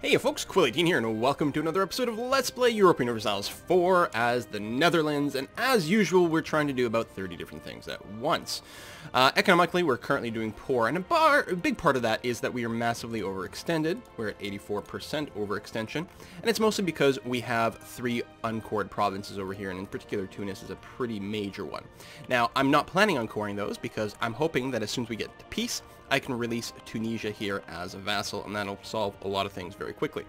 Hey folks, Quilly18 here, and welcome to another episode of Let's Play Europa Universalis 4 as the Netherlands, and as usual, we're trying to do about 30 different things at once. Economically, we're currently doing poor, and a big part of that is that we are massively overextended. We're at 84% overextension, and it's mostly because we have 3 uncored provinces over here, and in particular, Tunis is a pretty major one. Now, I'm not planning on coring those, because I'm hoping that as soon as we get to peace, I can release Tunisia here as a vassal, and that'll solve a lot of things very quickly.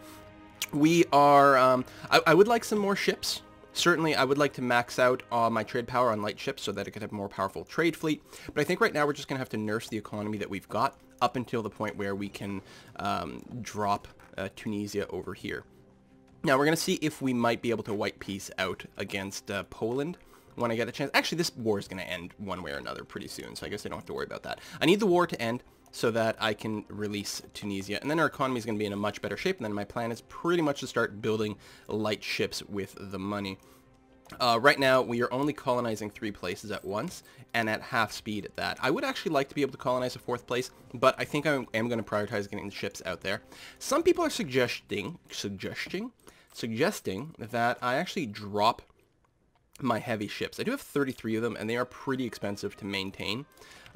We are, I would like some more ships. Certainly, I would like to max out my trade power on light ships so that it could have a more powerful trade fleet. But I think right now we're just going to have to nurse the economy that we've got up until the point where we can drop Tunisia over here. Now, we're going to see if we might be able to wipe peace out against Poland when I get a chance. Actually, this war is going to end one way or another pretty soon, so I guess I don't have to worry about that. I need the war to end so that I can release Tunisia, and then our economy is going to be in a much better shape, and then my plan is pretty much to start building light ships with the money. Right now, we are only colonizing 3 places at once, and at half speed at that. I would actually like to be able to colonize a 4th place, but I think I am going to prioritize getting the ships out there. Some people are suggesting that I actually drop my heavy ships. I do have 33 of them, and they are pretty expensive to maintain.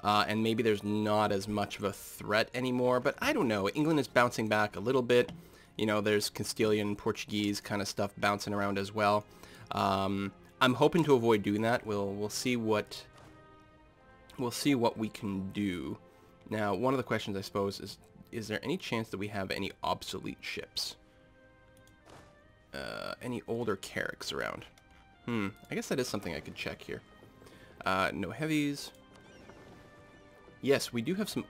And maybe there's not as much of a threat anymore, but I don't know. England is bouncing back a little bit. You know, there's Castilian, Portuguese kind of stuff bouncing around as well. I'm hoping to avoid doing that. We'll see what we can do. Now, one of the questions I suppose is there any chance that we have any obsolete ships? Any older carracks around? I guess that is something I could check here. No heavies. Yes, we do have some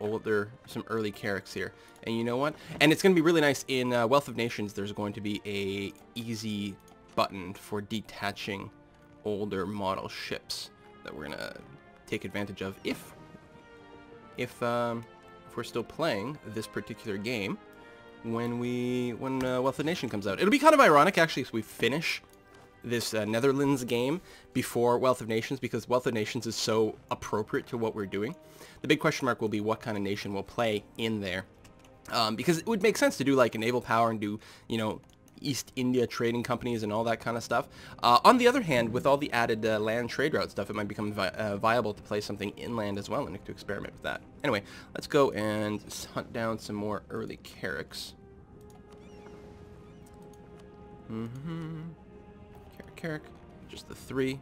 early carracks here. And you know what? And it's going to be really nice. In Wealth of Nations, there's going to be a easy button for detaching older model ships that we're going to take advantage of if we're still playing this particular game when Wealth of Nation comes out. It'll be kind of ironic, actually, if we finish this Netherlands game before Wealth of Nations, because Wealth of Nations is so appropriate to what we're doing. The big question mark will be what kind of nation will play in there, because it would make sense to do like a naval power and do, you know, East India trading companies and all that kind of stuff. On the other hand, with all the added land trade route stuff, it might become viable to play something inland as well and to experiment with that. Anyway, let's go and hunt down some more early carracks. Carrack, just the 3.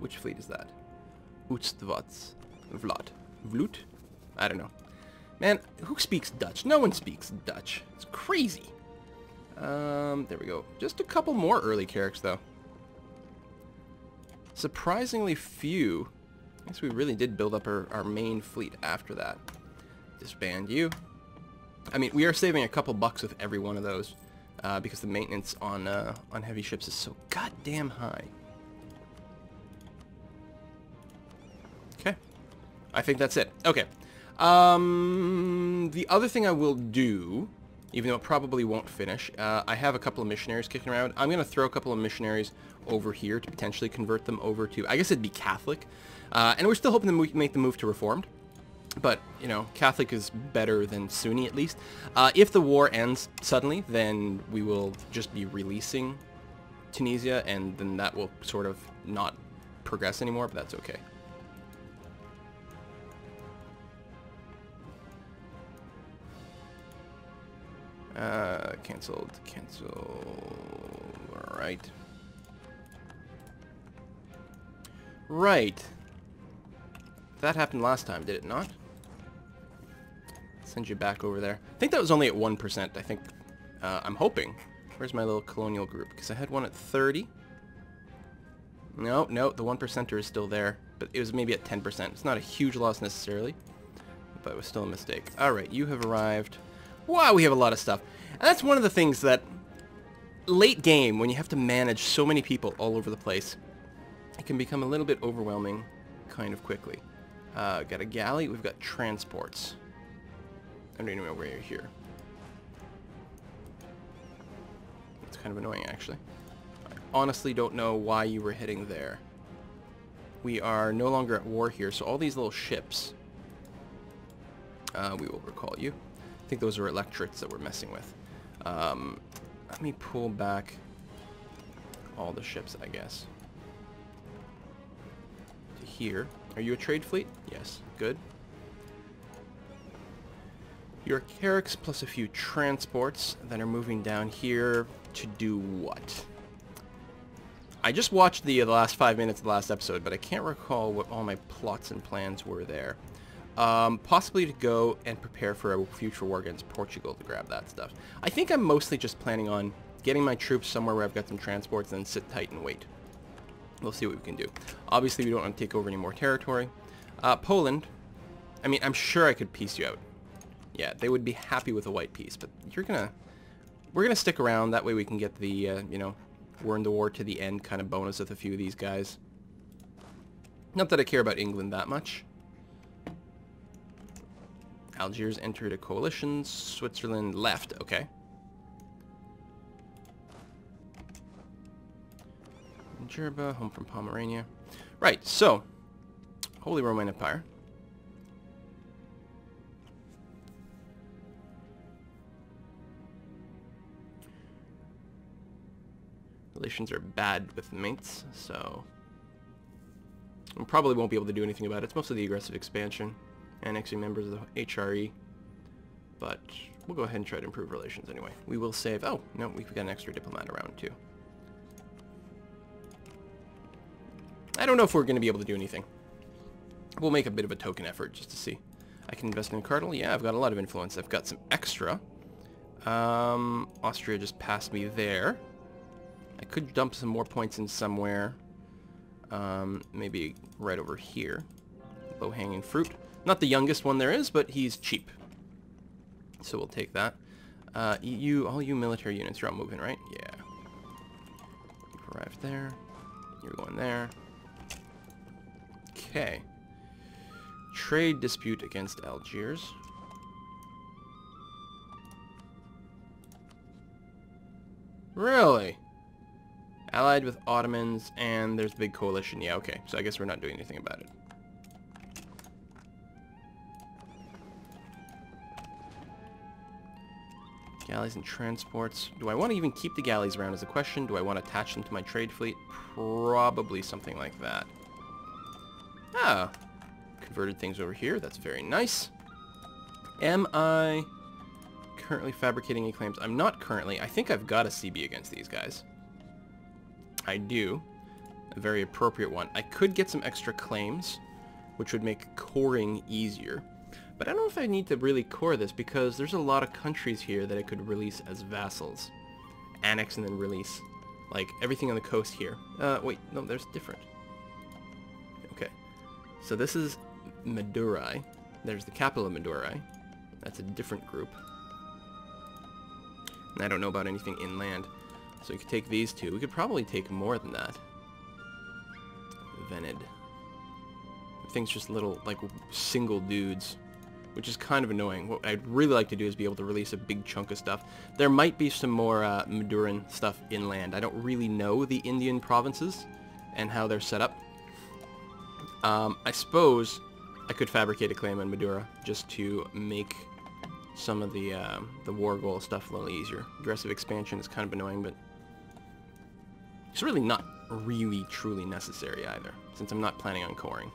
Which fleet is that? Vlad. Vloot? I don't know. Man, who speaks Dutch? No one speaks Dutch. It's crazy. There we go. Just a couple more early carracks, though. Surprisingly few. I guess we really did build up our main fleet after that. Disband you. I mean, we are saving a couple bucks with every one of those. Because the maintenance on heavy ships is so goddamn high. Okay. I think that's it. Okay. The other thing I will do, even though it probably won't finish, I have a couple of missionaries kicking around. I'm going to throw a couple of missionaries over here to potentially convert them over to, I guess it'd be Catholic. And we're still hoping to make the move to Reformed. But, you know, Catholic is better than Sunni, at least. If the war ends suddenly, then we will just be releasing Tunisia, and then that will sort of not progress anymore, but that's okay. Cancelled. Alright. Right. That happened last time, did it not? Send you back over there. I think that was only at 1%. I think, I'm hoping. Where's my little colonial group? Because I had one at 30. No, the 1%er is still there. But it was maybe at 10%. It's not a huge loss necessarily, but it was still a mistake. Alright, you have arrived. Wow, we have a lot of stuff. And that's one of the things that, late game, when you have to manage so many people all over the place, it can become a little bit overwhelming kind of quickly. Got a galley, we've got transports. I don't even know where you're here. It's kind of annoying, actually. I honestly don't know why you were heading there. We are no longer at war here, so all these little ships, we will recall you. I think those are electorates that we're messing with. Let me pull back all the ships, I guess. To here. Are you a trade fleet? Yes. Good. Your carracks plus a few transports that are moving down here to do what? I just watched the last 5 minutes of the last episode, but I can't recall what all my plots and plans were there. Possibly to go and prepare for a future war against Portugal to grab that stuff. I think I'm mostly just planning on getting my troops somewhere where I've got some transports and then sit tight and wait. We'll see what we can do. Obviously, we don't want to take over any more territory. Poland, I mean, I'm sure I could piece you out. Yeah, they would be happy with a white piece, but we're gonna stick around. That way we can get the, you know, we're in the war to the end kind of bonus with a few of these guys. Not that I care about England that much. Algiers entered a coalition. Switzerland left. Okay. Gerba, home from Pomerania. Right, so, Holy Roman Empire. Relations are bad with mates, so we probably won't be able to do anything about it. It's mostly the aggressive expansion, annexing members of the HRE, but we'll go ahead and try to improve relations anyway. We will save... Oh, no, we've got an extra diplomat around, too. I don't know if we're going to be able to do anything. We'll make a bit of a token effort just to see. I can invest in Cardinal. Yeah, I've got a lot of influence. I've got some extra. Austria just passed me there. I could dump some more points in somewhere. Maybe right over here. Low-hanging fruit. Not the youngest one there is, but he's cheap. So we'll take that. EU, all you military units, you're all moving, right? Yeah. You've arrived there. You're going there. Okay. Trade dispute against Algiers. Really? Allied with Ottomans, and there's a big coalition. Yeah, okay. So I guess we're not doing anything about it. Galleys and transports. Do I want to even keep the galleys around is the question. Do I want to attach them to my trade fleet? Probably something like that. Ah. Converted things over here. That's very nice. Am I currently fabricating any claims? I'm not currently. I think I've got a CB against these guys. I do. A very appropriate one. I could get some extra claims, which would make coring easier. But I don't know if I need to really core this, because there's a lot of countries here that I could release as vassals. Annex and then release. Like, everything on the coast here. Wait, no, there's different. Okay. So this is Madurai. There's the capital of Madurai. That's a different group. And I don't know about anything inland. So we could take these two. We could probably take more than that. Vened. Everything's just little, like, single dudes, which is kind of annoying. What I'd really like to do is be able to release a big chunk of stuff. There might be some more Maduran stuff inland. I don't really know the Indian provinces and how they're set up. I suppose I could fabricate a claim on Madura just to make some of the war goal stuff a little easier. Aggressive expansion is kind of annoying, but it's really not really truly necessary either, since I'm not planning on coring.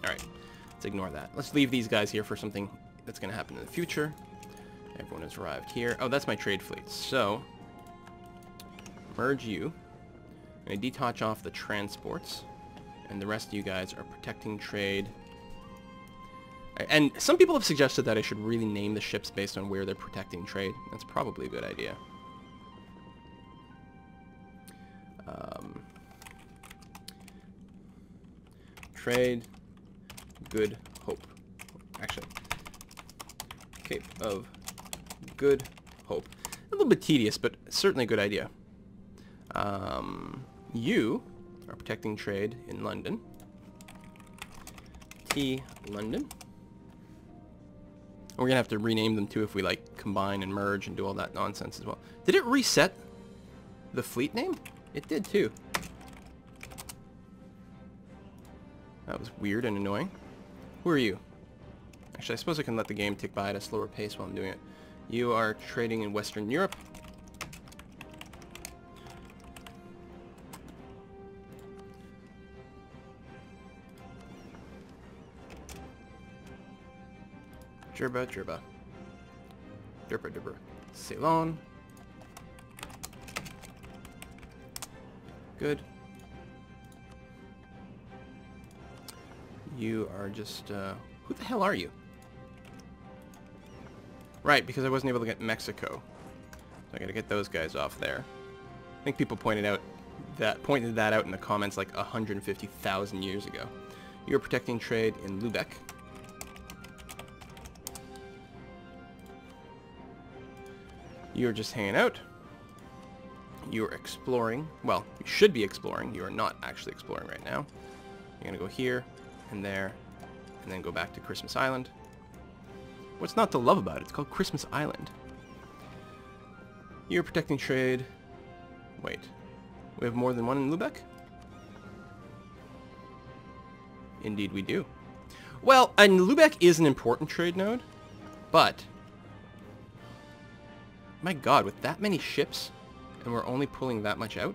Alright, let's ignore that. Let's leave these guys here for something that's going to happen in the future. Everyone has arrived here. Oh, that's my trade fleet. So, merge you. I'm going to detach off the transports, and the rest of you guys are protecting trade. And some people have suggested that I should really name the ships based on where they're protecting trade. That's probably a good idea. Trade, Good Hope. Actually, Cape of Good Hope. A little bit tedious, but certainly a good idea. You are protecting trade in London. T London. We're gonna have to rename them too if we like combine and merge and do all that nonsense as well. Did it reset the fleet name? It did too. That was weird and annoying. Who are you? Actually, I suppose I can let the game tick by at a slower pace while I'm doing it. You are trading in Western Europe. Jerba, Jerba. Derpa, Derpa. Ceylon. Good. You are just, who the hell are you? Right, because I wasn't able to get Mexico. So I gotta get those guys off there. I think people pointed that out in the comments like 150,000 years ago. You're protecting trade in Lubeck. You're just hanging out. You're exploring. Well, you should be exploring. You are not actually exploring right now. You're gonna go here and there, and then go back to Christmas Island. What's not to love about it? It's called Christmas Island. You're protecting trade. Wait. We have more than one in Lubeck? Indeed we do. Well, and Lubeck is an important trade node, but my god, with that many ships, and we're only pulling that much out?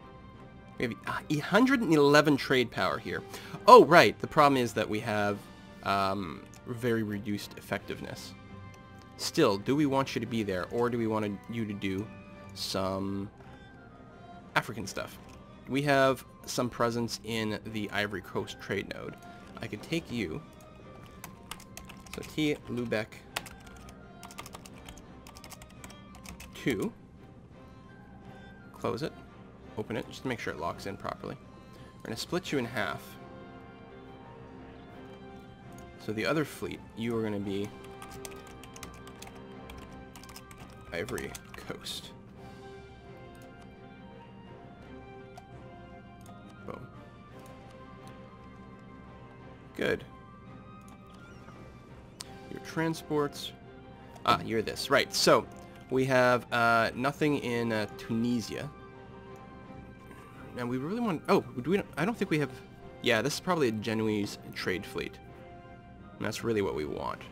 We have 111 trade power here. Oh, right. The problem is that we have very reduced effectiveness. Still, do we want you to be there, or do we want you to do some African stuff? We have some presence in the Ivory Coast trade node. I could take you. So T. Lubeck 2. Close it. Open it, just to make sure it locks in properly. We're going to split you in half. So the other fleet, you are going to be Ivory Coast. Boom. Good. Your transports. Ah, you're this. Right, so we have nothing in Tunisia. And we really want... Oh, do we? I don't think we have... Yeah, this is probably a Genoese trade fleet. And that's really what we want.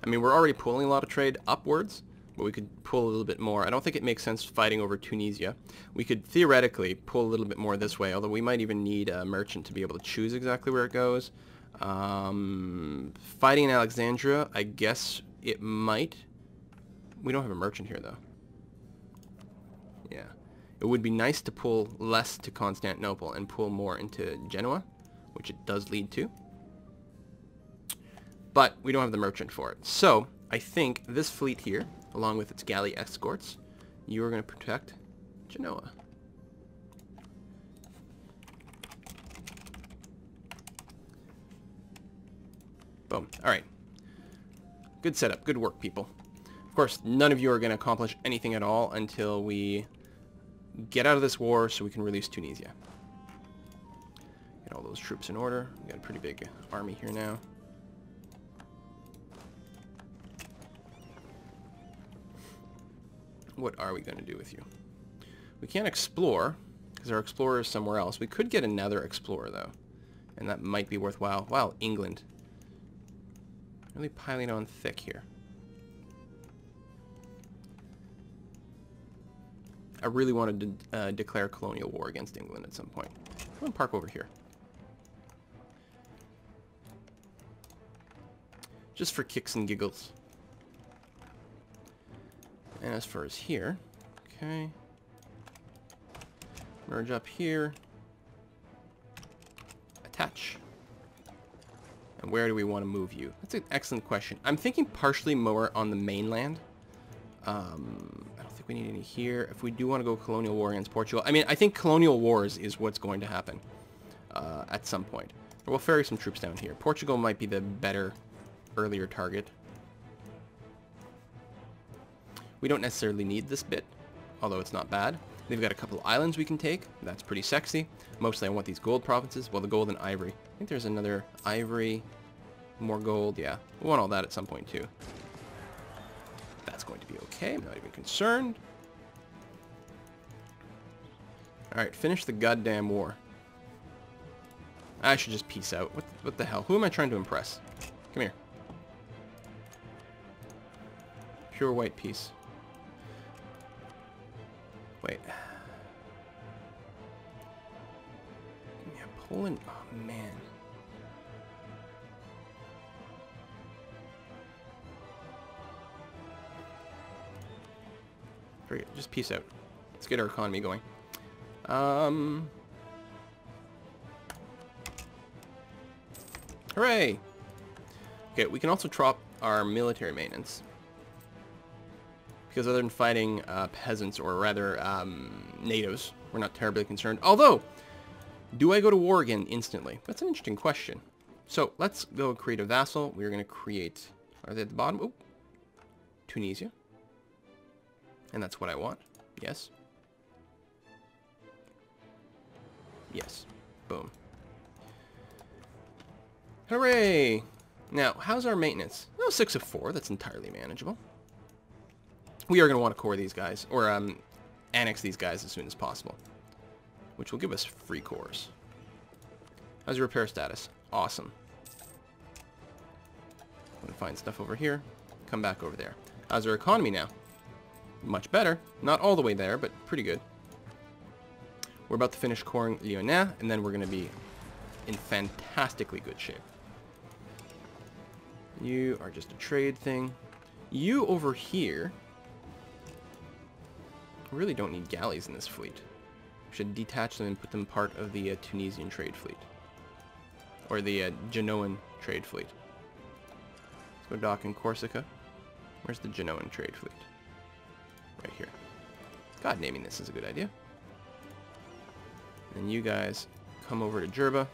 I mean, we're already pulling a lot of trade upwards, but we could pull a little bit more. I don't think it makes sense fighting over Tunisia. We could theoretically pull a little bit more this way, although we might even need a merchant to be able to choose exactly where it goes. Fighting in Alexandria, I guess it might. We don't have a merchant here, though. Yeah. It would be nice to pull less to Constantinople and pull more into Genoa, which it does lead to. But we don't have the merchant for it. So, I think this fleet here, along with its galley escorts, you are going to protect Genoa. Boom. Alright. Good setup. Good work, people. Of course, none of you are going to accomplish anything at all until we get out of this war so we can release Tunisia. Get all those troops in order. We've got a pretty big army here now. What are we going to do with you? We can't explore, because our explorer is somewhere else. We could get another explorer, though. And that might be worthwhile. Wow, England. Really piling on thick here. I really wanted to declare colonial war against England at some point. Come on, park over here. Just for kicks and giggles. And as far as here, okay. Merge up here. Attach. And where do we want to move you? That's an excellent question. I'm thinking partially more on the mainland. I don't think we need any here. If we do want to go colonial war against Portugal, I mean, I think colonial wars is what's going to happen at some point. Or we'll ferry some troops down here. Portugal might be the better, earlier target. We don't necessarily need this bit, although it's not bad. They've got a couple of islands we can take. That's pretty sexy. Mostly I want these gold provinces. Well, the gold and ivory. I think there's another ivory, more gold. Yeah, we want all that at some point too. That's going to be okay. I'm not even concerned. Alright, finish the goddamn war. I should just peace out. What the hell? Who am I trying to impress? Come here. Pure white piece. Wait. Yeah, Poland. Oh, man. Forget it. Just peace out. Let's get our economy going. Hooray! Okay, we can also drop our military maintenance. Because other than fighting peasants, or rather natives, we're not terribly concerned. Although, do I go to war again instantly? That's an interesting question. So, let's go create a vassal. We're going to create... Are they at the bottom? Oh, Tunisia. And that's what I want. Yes. Yes. Boom. Hooray! Now, how's our maintenance? Oh, 6 of 4. That's entirely manageable. We are going to want to core these guys, or annex these guys as soon as possible, which will give us free cores. How's your repair status? Awesome. I'm going to find stuff over here. Come back over there. How's our economy now? Much better. Not all the way there, but pretty good. We're about to finish coring Lyonnais, and then we're going to be in fantastically good shape. You are just a trade thing. You over here... really don't need galleys in this fleet. We should detach them and put them part of the Tunisian trade fleet. Or the Genoan trade fleet. Let's go dock in Corsica. Where's the Genoan trade fleet? Right here. God, naming this is a good idea. And you guys come over to Jerba.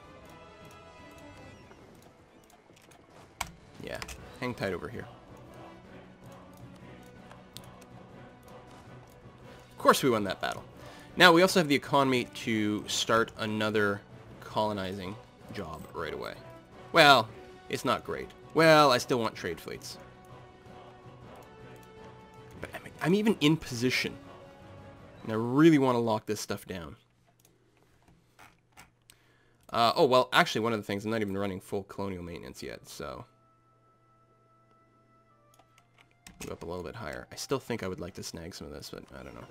Yeah, hang tight over here. Of course we won that battle. Now we also have the economy to start another colonizing job right away. Well, it's not great. Well, I still want trade fleets. But I'm even in position. And I really want to lock this stuff down. Oh, well, actually, one of the things, I'm not even running full colonial maintenance yet, so... Move up a little bit higher. I still think I would like to snag some of this, but I don't know.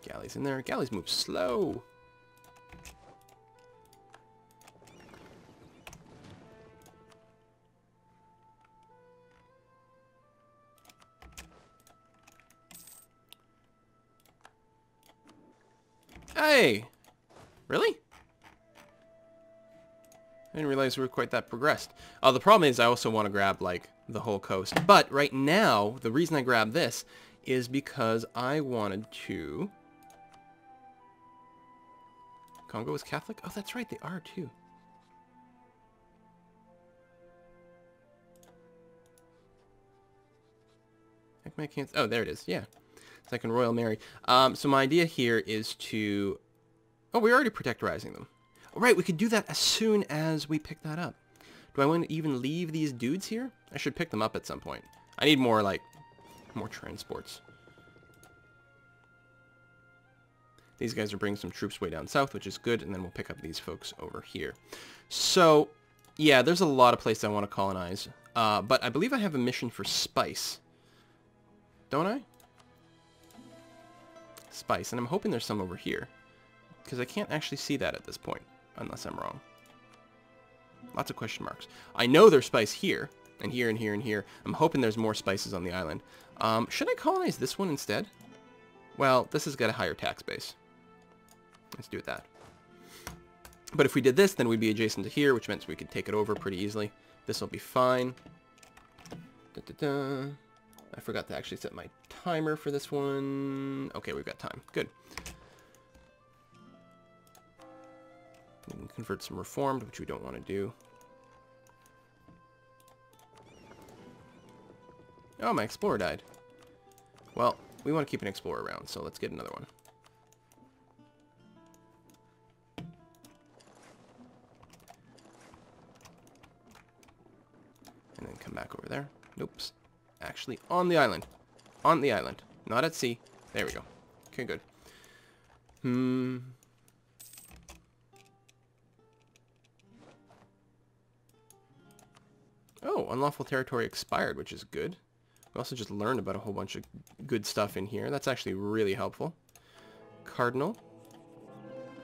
Galleys in there. Galleys move slow. Hey! Really? I didn't realize we were quite that progressed. The problem is I also want to grab, like, the whole coast. But right now, the reason I grabbed this is because I wanted to... Congo is Catholic? Oh, that's right, they are too. Heck, I can't... Oh, there it is, yeah. Second Royal Mary. So my idea here is to... Oh, we're already protectorizing them. Oh, right, we could do that as soon as we pick that up. Do I want to even leave these dudes here? I should pick them up at some point. I need more, like, more transports. These guys are bringing some troops way down south, which is good, and then we'll pick up these folks over here. So, yeah, there's a lot of places I want to colonize. But I believe I have a mission for spice. Don't I? Spice, and I'm hoping there's some over here. Because I can't actually see that at this point, unless I'm wrong. Lots of question marks. I know there's spice here, and here, and here, and here. I'm hoping there's more spices on the island. Should I colonize this one instead? Well, this has got a higher tax base. Let's do it that. But if we did this, then we'd be adjacent to here, which meant we could take it over pretty easily. This will be fine. I forgot to actually set my timer for this one. Okay, we've got time. Good. We can convert some reformed, which we don't want to do. Oh, my explorer died. Well, we want to keep an explorer around, so let's get another one. And then come back over there. Nope. Actually, on the island. On the island. Not at sea. There we go. Okay, good. Oh, Oh, unlawful territory expired, which is good. We also just learned about a whole bunch of good stuff in here. That's actually really helpful. Cardinal.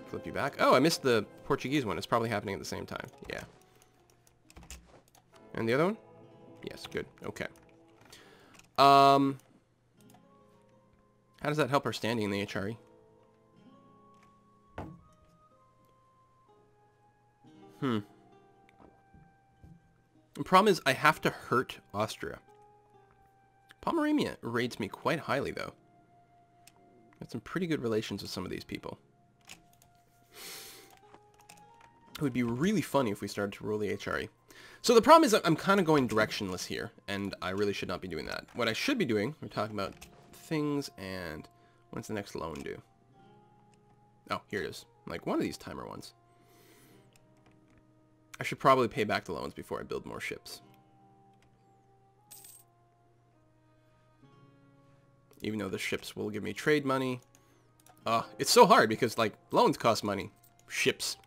Flip you back. Oh, I missed the Portuguese one. It's probably happening at the same time. Yeah. And the other one? Yes, good. Okay. How does that help our standing in the HRE? The problem is I have to hurt Austria. Pomerania rates me quite highly, though. Got some pretty good relations with some of these people. It would be really funny if we started to rule the HRE. So the problem is I'm kind of going directionless here, and I really should not be doing that. What I should be doing, we're talking about things, and when's the next loan due? Oh, here it is. Like one of these timer ones. I should probably pay back the loans before I build more ships. Even though the ships will give me trade money. It's so hard because, like, loans cost money. Ships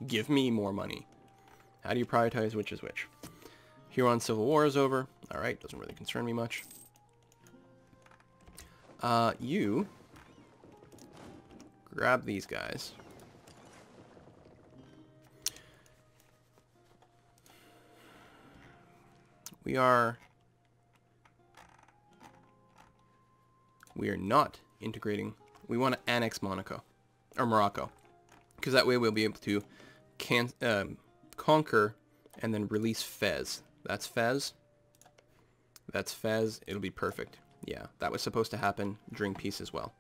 give me more money. How do you prioritize which is which? Huron Civil War is over. Alright, doesn't really concern me much. You grab these guys. We are not integrating. We want to annex Monaco or Morocco, because that way we'll be able to conquer and then release Fez. That's Fez. That's Fez. It'll be perfect. Yeah, that was supposed to happen during peace as well.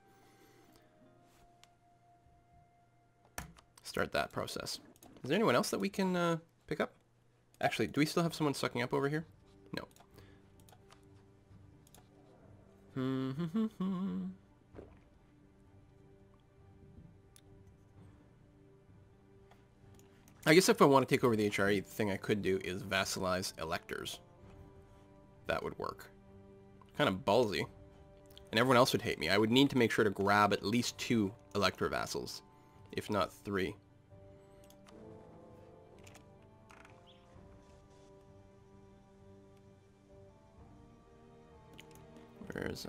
Start that process. Is there anyone else that we can pick up? Actually, do we still have someone sucking up over here? No. I guess if I want to take over the HRE, the thing I could do is vassalize electors. That would work. Kind of ballsy. And everyone else would hate me. I would need to make sure to grab at least 2 elector vassals, if not 3. Where's,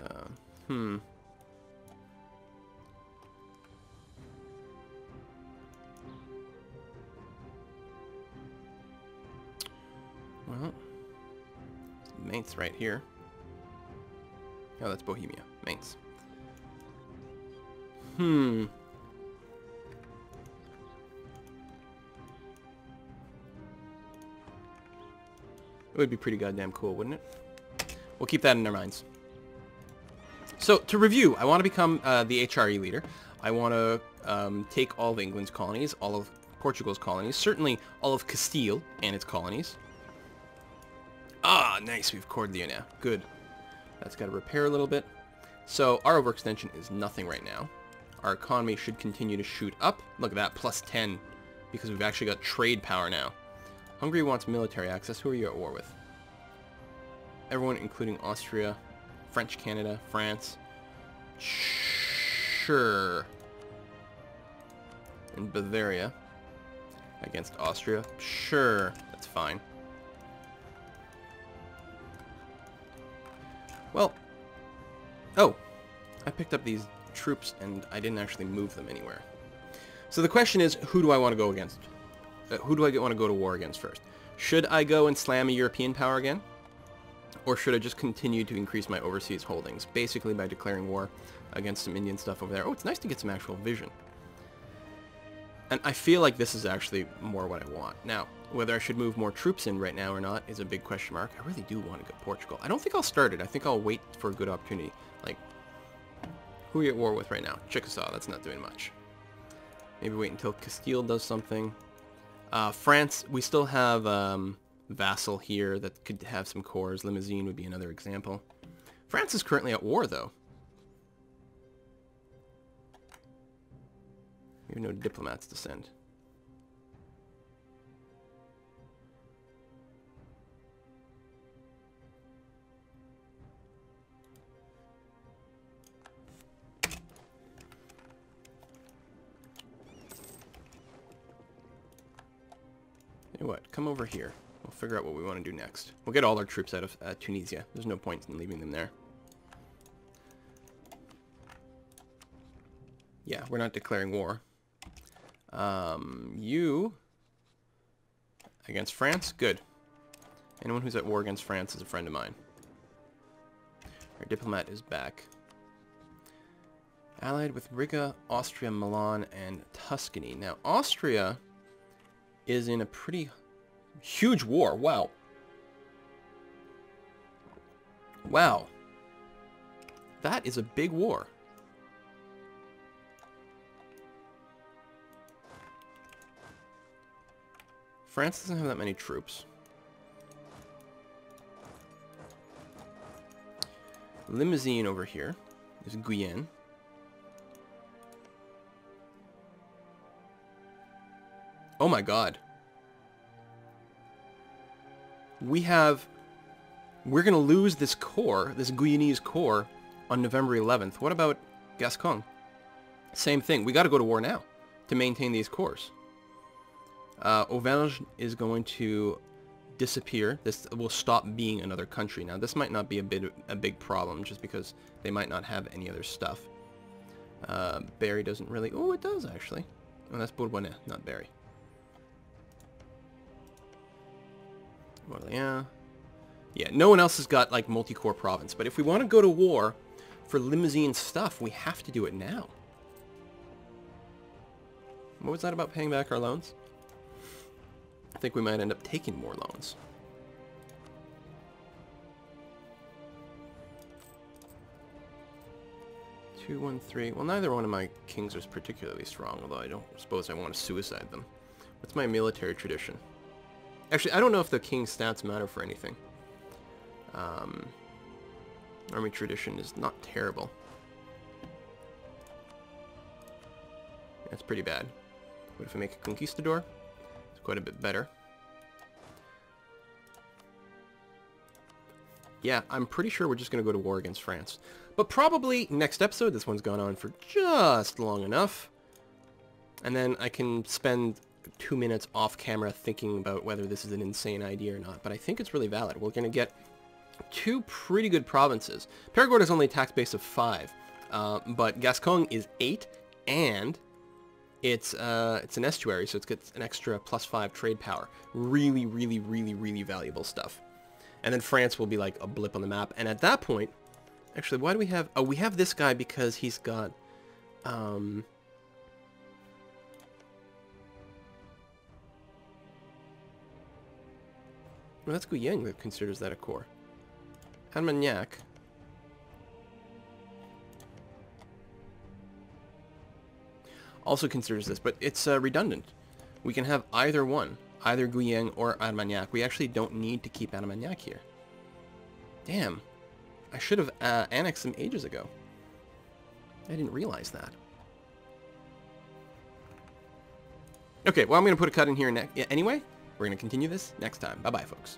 Well, Mainz right here. Oh, that's Bohemia. Mainz. It would be pretty goddamn cool, wouldn't it? We'll keep that in our minds. So, to review, I want to become the HRE leader. I want to take all of England's colonies, all of Portugal's colonies, certainly all of Castile and its colonies. Ah, nice, we've Cordia now. Good. That's got to repair a little bit. So, our overextension is nothing right now. Our economy should continue to shoot up. Look at that, plus 10, because we've actually got trade power now. Hungary wants military access. Who are you at war with? Everyone, including Austria, French Canada, France. Sure. And Bavaria against Austria. Sure, that's fine. Well, oh, I picked up these troops and I didn't actually move them anywhere. So the question is, who do I want to go against? Who do I want to go to war against first? Should I go and slam a European power again? Or should I just continue to increase my overseas holdings, basically by declaring war against some Indian stuff over there? Oh, it's nice to get some actual vision. And I feel like this is actually more what I want. Now, whether I should move more troops in right now or not is a big question mark. I really do want to go Portugal. I don't think I'll start it. I think I'll wait for a good opportunity. Like, who are you at war with right now? Chickasaw, that's not doing much. Maybe wait until Castile does something. France, we still have Vassal here that could have some cores. Limousine would be another example. France is currently at war, though. We have no diplomats to send. Hey, what? Come over here. We'll figure out what we want to do next. We'll get all our troops out of Tunisia. There's no point in leaving them there. Yeah, we're not declaring war. You... Against France? Good. Anyone who's at war against France is a friend of mine. Our diplomat is back. Allied with Riga, Austria, Milan, and Tuscany. Now, Austria is in a pretty huge war. Wow. Wow. That is a big war. France doesn't have that many troops. Limousin over here. There's Guyenne. Oh my god. We're going to lose this corps, this Guyanese corps, on November 11th. What about Gascon? Same thing. We got to go to war now to maintain these corps. Auvergne is going to disappear. This will stop being another country. Now, this might not be a big problem, just because they might not have any other stuff. Berry doesn't really... Oh, it does, actually. Oh, that's Bourbonnais, not Berry. Orléans. Yeah, no one else has got, like, multi-core province. But if we want to go to war for Limousin stuff, we have to do it now. What was that about paying back our loans? I think we might end up taking more loans. Two, 1, 3. Well, neither one of my kings is particularly strong, although I don't suppose I want to suicide them. What's my military tradition? Actually, I don't know if the king's stats matter for anything. Army tradition is not terrible. That's pretty bad. What if I make a conquistador? It's quite a bit better. Yeah, I'm pretty sure we're just going to go to war against France. But probably next episode. This one's gone on for just long enough. And then I can spend 2 minutes off camera thinking about whether this is an insane idea or not. But I think it's really valid. We're going to get 2 pretty good provinces. Perigord is only a tax base of 5. But Gascon is 8. And it's an estuary, so it's got an extra +5 trade power. Really, really, really, really valuable stuff. And then France will be like a blip on the map. And at that point, actually, why do we have... Oh, we have this guy because he's got... Well, that's Guyenne that considers that a core. Armagnac. Also considers this, but it's redundant. We can have either one. Either Guyenne or Armagnac. We actually don't need to keep Armagnac here. Damn. I should have annexed them ages ago. I didn't realize that. Okay, well, I'm going to put a cut in here anyway. We're going to continue this next time. Bye-bye, folks.